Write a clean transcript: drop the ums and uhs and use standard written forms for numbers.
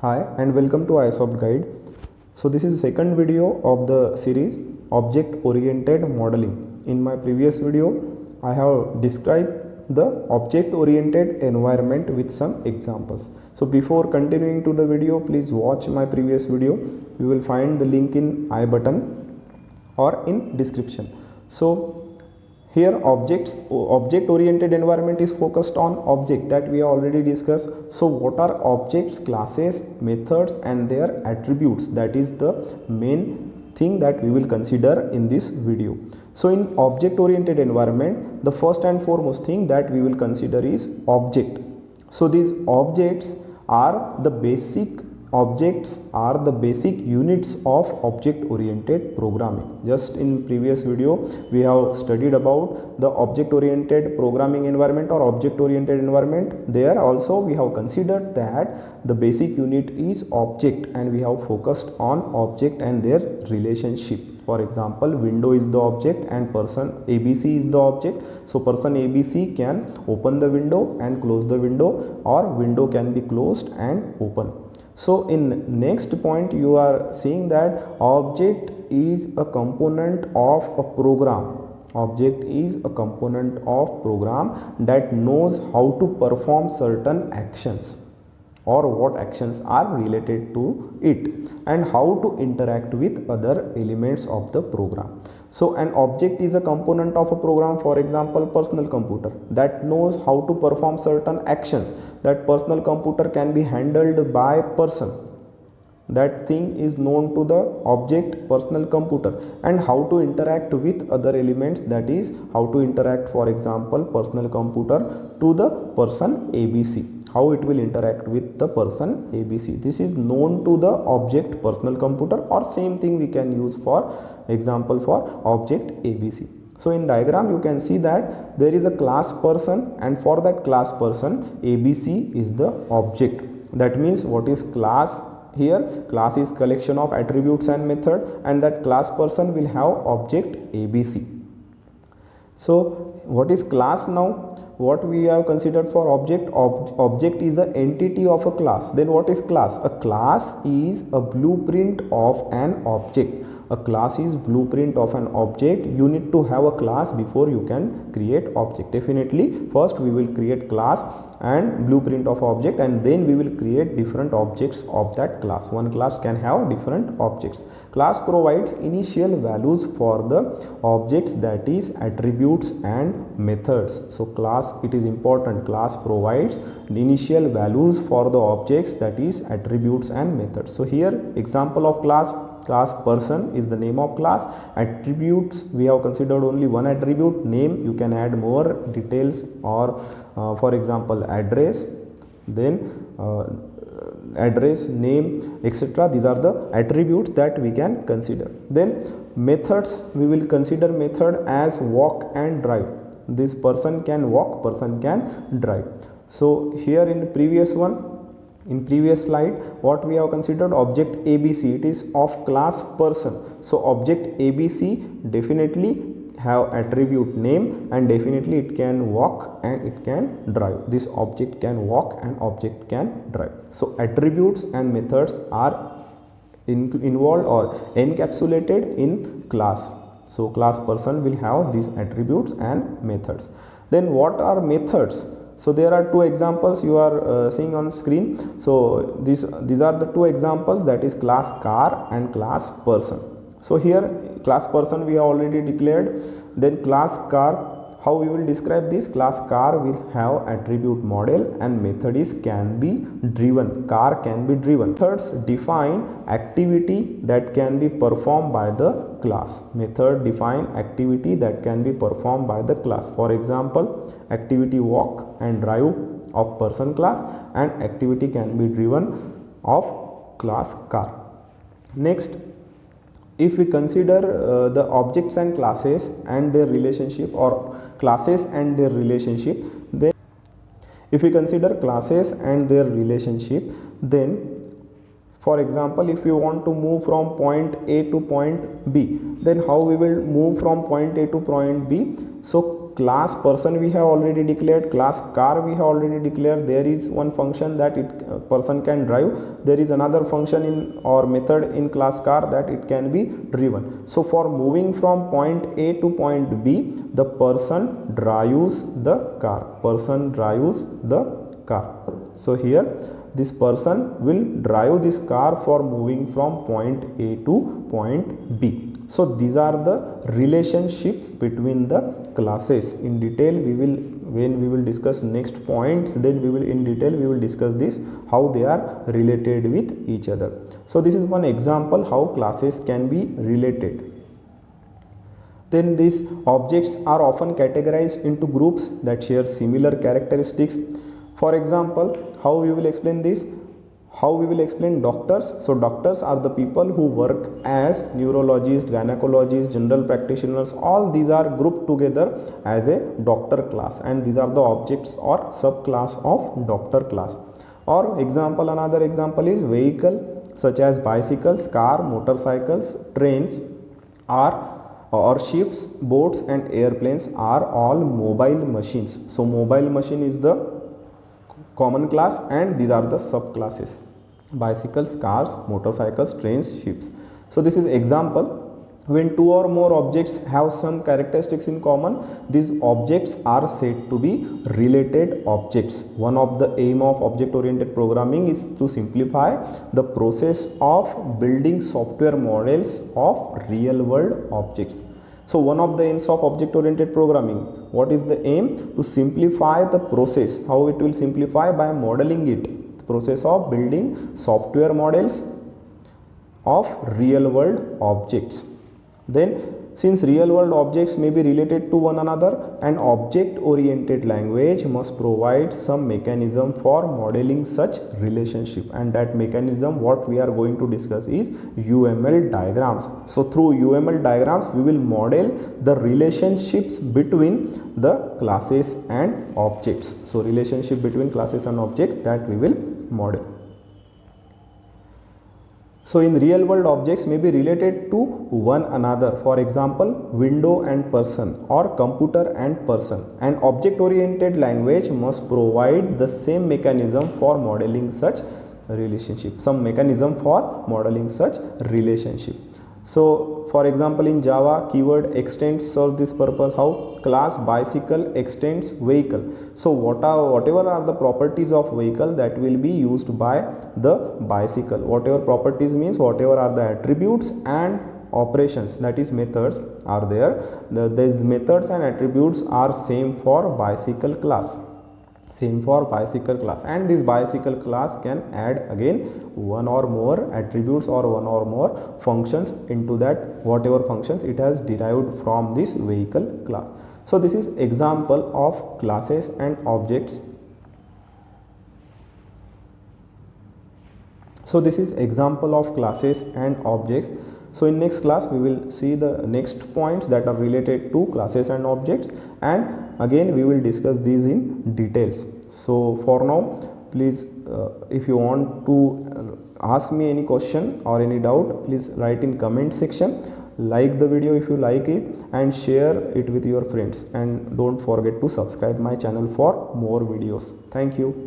Hi and welcome to iSoft Guide. So this is second video of the series Object Oriented Modeling. In my previous video I have described the object oriented environment with some examples. So before continuing to the video, please watch my previous video. You will find the link in I button or in description. So here object oriented environment is focused on object that we already discussed. So what are objects, classes, methods and their attributes? That is the main thing that we will consider in this video. So in object oriented environment, the first and foremost thing that we will consider is object. So these objects are the basic units of object oriented programming. Just in previous video we have studied about the object oriented programming environment or object oriented environment. There also we have considered that the basic unit is object and we have focused on object and their relationship. For example, window is the object and person ABC is the object. So person ABC can open the window and close the window, or window can be closed and open. So in next point you are seeing that object is a component of a program. Object is a component of program that knows how to perform certain actions or what actions are related to it and how to interact with other elements of the program. So an object is a component of a program, for example personal computer, that knows how to perform certain actions. That personal computer can be handled by person. That thing is known to the object personal computer, and how to interact with other elements, that is how to interact, for example personal computer to the person ABC, how it will interact with the person ABC. This is known to the object personal computer, or same thing we can use for example for object ABC. So in diagram you can see that there is a class person, and for that class person ABC is the object. That means what is class? Here class is collection of attributes and method, and that class person will have object ABC. So what is class now? What we have considered for object, object is the entity of a class. Then what is class? A class is a blueprint of an object. A class is blueprint of an object. You need to have a class before you can create object. Definitely first we will create class and blueprint of object, and then we will create different objects of that class. One class can have different objects. Class provides initial values for the objects, that is attributes and methods. So class, it is important, class provides initial values for the objects, that is attributes and methods. So here example of class person is the name of class. Attributes, we have considered only one attribute, name. You can add more details, or for example address, then address, name, etc. These are the attributes that we can consider. Then methods, we will consider method as walk and drive. This person can walk, person can drive. So here in the previous slide what we have considered, object ABC, it is of class person. So object ABC definitely have attribute name, and definitely it can walk and it can drive. This object can walk and object can drive. So attributes and methods are involved or encapsulated in class. So class person will have these attributes and methods. Then what are methods? So there are two examples you are seeing on screen. So these are the two examples, that is class car and class person. So here class person we have already declared. Then class car, how we will describe this? Class car will have attribute model, and method is can be driven. Car can be driven. Methods define activity that can be performed by the class. Method define activity that can be performed by the class. For example, activity walk and drive of person class, and activity can be driven of class car. Next, if we consider the objects and classes and their relationship, or classes and their relationship, then if we consider classes and their relationship, then For example, if we want to move from point A to point B, then how we will move from point A to point B? So class person we have already declared, class car we have already declared. There is one function that it person can drive. There is another function in or method in class car that it can be driven. So for moving from point A to point B, the person drives the car. Person drives the car. So here this person will drive this car for moving from point A to point B. So these are the relationships between the classes. In detail we will, when we will discuss next points, then we will in detail we will discuss this, how they are related with each other. So this is one example how classes can be related. Then these objects are often categorized into groups that share similar characteristics. For example, how we will explain this? How we will explain doctors? So doctors are the people who work as neurologists, gynecologists, general practitioners. All these are grouped together as a doctor class, and these are the objects or subclass of doctor class. Or example, another example is vehicle, such as bicycles, car, motorcycles, trains or ships, boats and airplanes are all mobile machines. So mobile machine is the common class and these are the subclasses: bicycles, cars, motorcycles, trains, ships. So this is example. When two or more objects have some characteristics in common, these objects are said to be related objects. One of the aim of object oriented programming is to simplify the process of building software models of real world objects. So one of the aims of object oriented programming, what is the aim? To simplify the process. How it will simplify? By modeling it. The process of building software models of real world objects. Then since real world objects may be related to one another, an object oriented language must provide some mechanism for modeling such relationship, and that mechanism what we are going to discuss is UML diagrams. So through UML diagrams we will model the relationships between the classes and objects. So relationship between classes and objects that we will model. So in real world objects may be related to one another. For example, window and person or computer and person. An object oriented language must provide the same mechanism for modeling such relationship. Some mechanism for modeling such relationship. So for example, in Java, keyword extends serves this purpose. How? Class bicycle extends vehicle. So whatever are the properties of vehicle that will be used by the bicycle. Whatever properties means whatever are the attributes and operations, that is methods, are there. These methods and attributes are same for bicycle class. Same for bicycle class, and this bicycle class can add again one or more attributes or one or more functions into that whatever functions it has derived from this vehicle class. So this is example of classes and objects. So this is example of classes and objects. So in next class we will see the next points that are related to classes and objects, and again we will discuss these in details. So for now, please if you want to ask me any question or any doubt, please write in comment section. Like the video if you like it and share it with your friends, and don't forget to subscribe my channel for more videos. Thank you.